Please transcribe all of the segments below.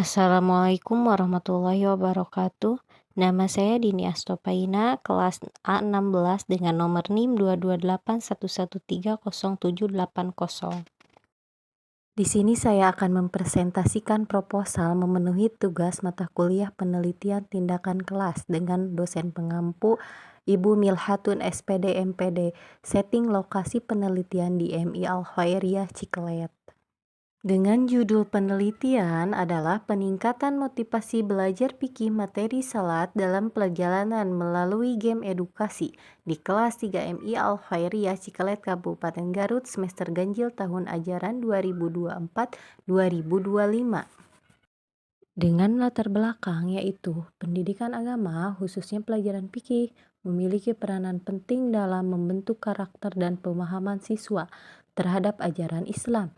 Assalamualaikum warahmatullahi wabarakatuh. Nama saya Dini Astopaina, kelas A16 dengan nomor NIM 22811300780. Di sini saya akan mempresentasikan proposal memenuhi tugas mata kuliah penelitian tindakan kelas dengan dosen pengampu Ibu Milhatun SPD MPD. Setting lokasi penelitian di MI Al-Khairiyah Ciklet. Dengan judul penelitian adalah peningkatan motivasi belajar fikih materi salat dalam perjalanan melalui game edukasi di kelas 3 MI Al-Khairiyah Ciklet Kabupaten Garut semester ganjil tahun ajaran 2024-2025. Dengan latar belakang yaitu pendidikan agama khususnya pelajaran fikih memiliki peranan penting dalam membentuk karakter dan pemahaman siswa terhadap ajaran Islam.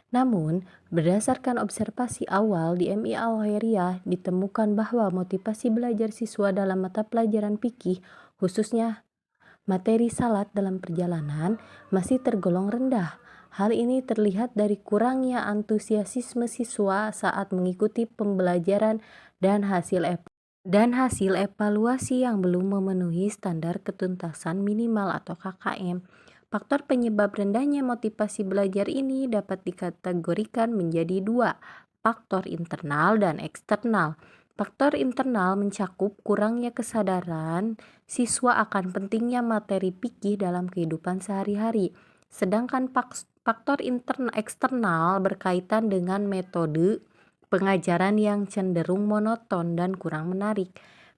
Namun, berdasarkan observasi awal di MI Al-Khairiyah ditemukan bahwa motivasi belajar siswa dalam mata pelajaran fikih, khususnya materi salat dalam perjalanan, masih tergolong rendah. Hal ini terlihat dari kurangnya antusiasme siswa saat mengikuti pembelajaran dan hasil evaluasi yang belum memenuhi standar ketuntasan minimal atau KKM. Faktor penyebab rendahnya motivasi belajar ini dapat dikategorikan menjadi dua, faktor internal dan eksternal. Faktor internal mencakup kurangnya kesadaran siswa akan pentingnya materi fikih dalam kehidupan sehari-hari. Sedangkan faktor eksternal berkaitan dengan metode pengajaran yang cenderung monoton dan kurang menarik.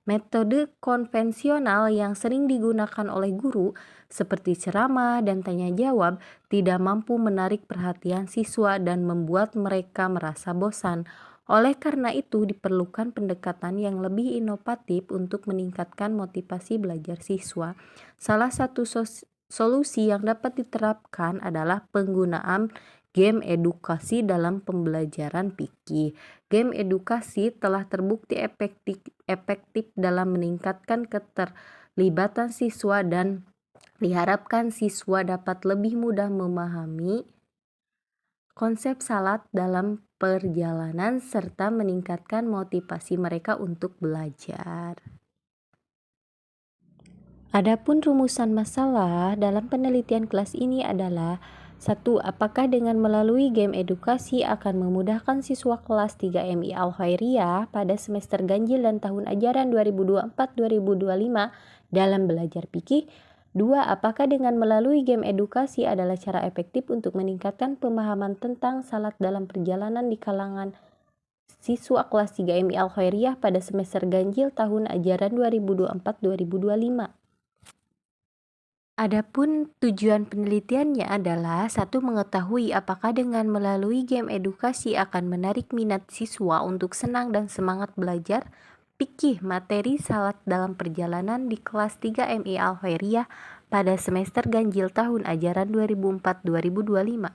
Metode konvensional yang sering digunakan oleh guru seperti ceramah dan tanya jawab tidak mampu menarik perhatian siswa dan membuat mereka merasa bosan. Oleh karena itu diperlukan pendekatan yang lebih inovatif untuk meningkatkan motivasi belajar siswa. Salah satu solusi yang dapat diterapkan adalah penggunaan game edukasi dalam pembelajaran fikih. Game edukasi telah terbukti efektif dalam meningkatkan keterlibatan siswa dan diharapkan siswa dapat lebih mudah memahami konsep salat dalam perjalanan serta meningkatkan motivasi mereka untuk belajar. Adapun rumusan masalah dalam penelitian kelas ini adalah 1. Apakah dengan melalui game edukasi akan memudahkan siswa kelas 3 MI Al-Khairiyah pada semester ganjil dan tahun ajaran 2024-2025 dalam belajar fikih? 2. Apakah dengan melalui game edukasi adalah cara efektif untuk meningkatkan pemahaman tentang salat dalam perjalanan di kalangan siswa kelas 3 MI Al-Khairiyah pada semester ganjil tahun ajaran 2024-2025? Adapun tujuan penelitiannya adalah 1. Mengetahui apakah dengan melalui game edukasi akan menarik minat siswa untuk senang dan semangat belajar fikih materi salat dalam perjalanan di kelas 3 MI Al-Khairiyah pada semester ganjil tahun ajaran 2004-2025.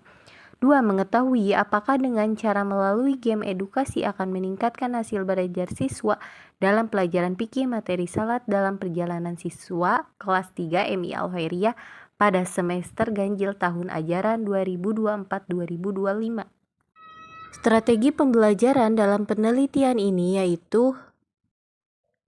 2. Mengetahui apakah dengan cara melalui game edukasi akan meningkatkan hasil belajar siswa dalam pelajaran fikih materi salat dalam perjalanan siswa kelas 3 MI Al-Khairiyah pada semester ganjil tahun ajaran 2024-2025. Strategi pembelajaran dalam penelitian ini yaitu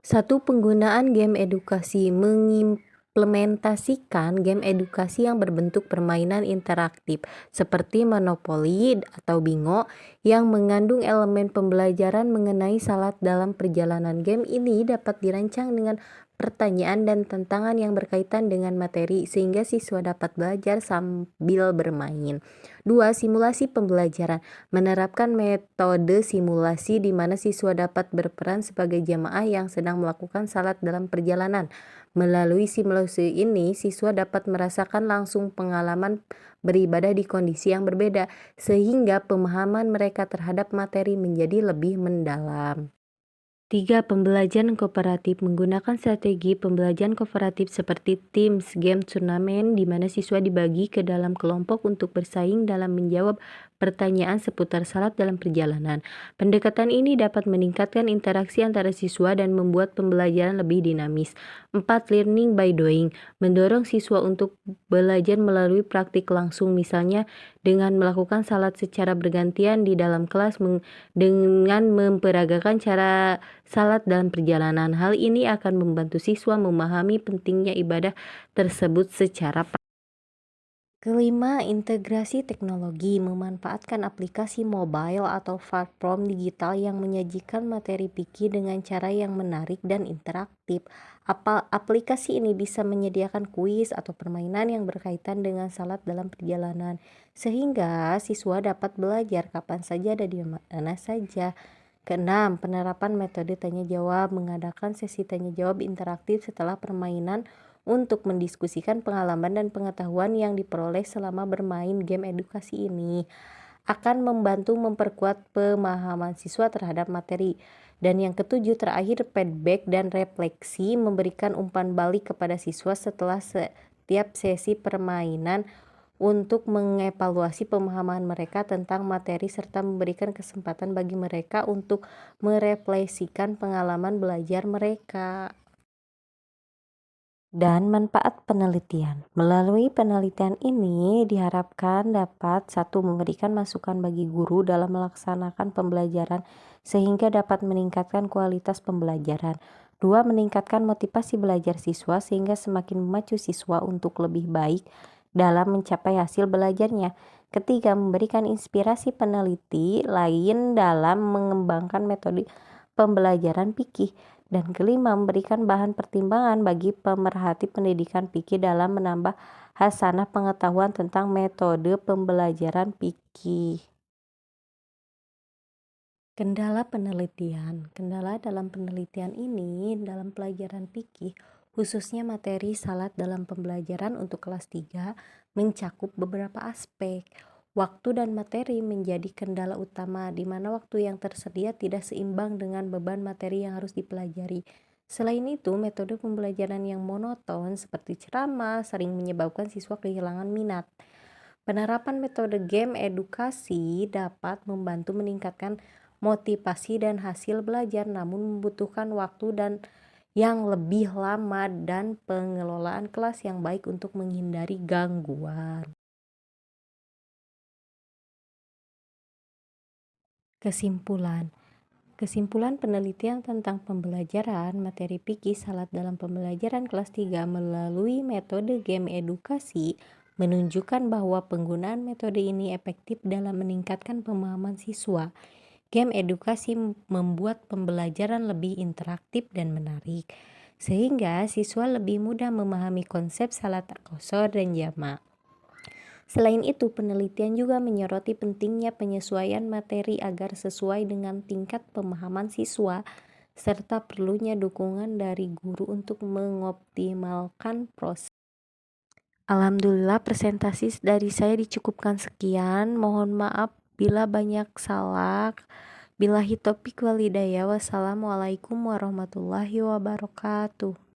1. Penggunaan game edukasi mengimplementasikan game edukasi yang berbentuk permainan interaktif seperti Monopoly atau Bingo yang mengandung elemen pembelajaran mengenai salat dalam perjalanan. Game ini dapat dirancang dengan pertanyaan dan tantangan yang berkaitan dengan materi sehingga siswa dapat belajar sambil bermain. 2. Simulasi pembelajaran menerapkan metode simulasi di mana siswa dapat berperan sebagai jamaah yang sedang melakukan salat dalam perjalanan. Melalui simulasi ini, siswa dapat merasakan langsung pengalaman beribadah di kondisi yang berbeda, sehingga pemahaman mereka terhadap materi menjadi lebih mendalam. 3. Pembelajaran kooperatif menggunakan strategi pembelajaran kooperatif seperti Teams, game turnamen di mana siswa dibagi ke dalam kelompok untuk bersaing dalam menjawab pertanyaan seputar salat dalam perjalanan. Pendekatan ini dapat meningkatkan interaksi antara siswa dan membuat pembelajaran lebih dinamis. 4. Learning by doing. Mendorong siswa untuk belajar melalui praktik langsung, misalnya dengan melakukan salat secara bergantian di dalam kelas dengan memperagakan cara salat dalam perjalanan. Hal ini akan membantu siswa memahami pentingnya ibadah tersebut secara. Kelima, integrasi teknologi memanfaatkan aplikasi mobile atau platform digital yang menyajikan materi fikih dengan cara yang menarik dan interaktif. Aplikasi ini bisa menyediakan kuis atau permainan yang berkaitan dengan salat dalam perjalanan, sehingga siswa dapat belajar kapan saja dan di mana saja. Keenam, penerapan metode tanya jawab, mengadakan sesi tanya jawab interaktif setelah permainan untuk mendiskusikan pengalaman dan pengetahuan yang diperoleh selama bermain game edukasi ini akan membantu memperkuat pemahaman siswa terhadap materi. Dan yang ketujuh terakhir, feedback dan refleksi, memberikan umpan balik kepada siswa setelah setiap sesi permainan untuk mengevaluasi pemahaman mereka tentang materi serta memberikan kesempatan bagi mereka untuk merefleksikan pengalaman belajar mereka. Dan manfaat penelitian. Melalui penelitian ini diharapkan dapat satu memberikan masukan bagi guru dalam melaksanakan pembelajaran sehingga dapat meningkatkan kualitas pembelajaran. Dua, meningkatkan motivasi belajar siswa sehingga semakin memacu siswa untuk lebih baik dalam mencapai hasil belajarnya. Ketiga, memberikan inspirasi peneliti lain dalam mengembangkan metode pembelajaran fikih. Dan kelima, memberikan bahan pertimbangan bagi pemerhati pendidikan fikih dalam menambah hasanah pengetahuan tentang metode pembelajaran fikih. Kendala penelitian. Kendala dalam penelitian ini dalam pelajaran fikih, khususnya materi salat dalam pembelajaran untuk kelas 3, mencakup beberapa aspek. Waktu dan materi menjadi kendala utama, di mana waktu yang tersedia tidak seimbang dengan beban materi yang harus dipelajari. Selain itu, metode pembelajaran yang monoton seperti ceramah sering menyebabkan siswa kehilangan minat. Penerapan metode game edukasi dapat membantu meningkatkan motivasi dan hasil belajar, namun membutuhkan waktu dan yang lebih lama dan pengelolaan kelas yang baik untuk menghindari gangguan. Kesimpulan. Kesimpulan penelitian tentang pembelajaran materi fikih salat dalam pembelajaran kelas 3 melalui metode game edukasi menunjukkan bahwa penggunaan metode ini efektif dalam meningkatkan pemahaman siswa. Game edukasi membuat pembelajaran lebih interaktif dan menarik, sehingga siswa lebih mudah memahami konsep salat qasar dan jamak. Selain itu, penelitian juga menyoroti pentingnya penyesuaian materi agar sesuai dengan tingkat pemahaman siswa, serta perlunya dukungan dari guru untuk mengoptimalkan proses. Alhamdulillah, presentasi dari saya dicukupkan sekian. Mohon maaf bila banyak salah. Billahi taufiq wal hidayah. Wassalamualaikum warahmatullahi wabarakatuh.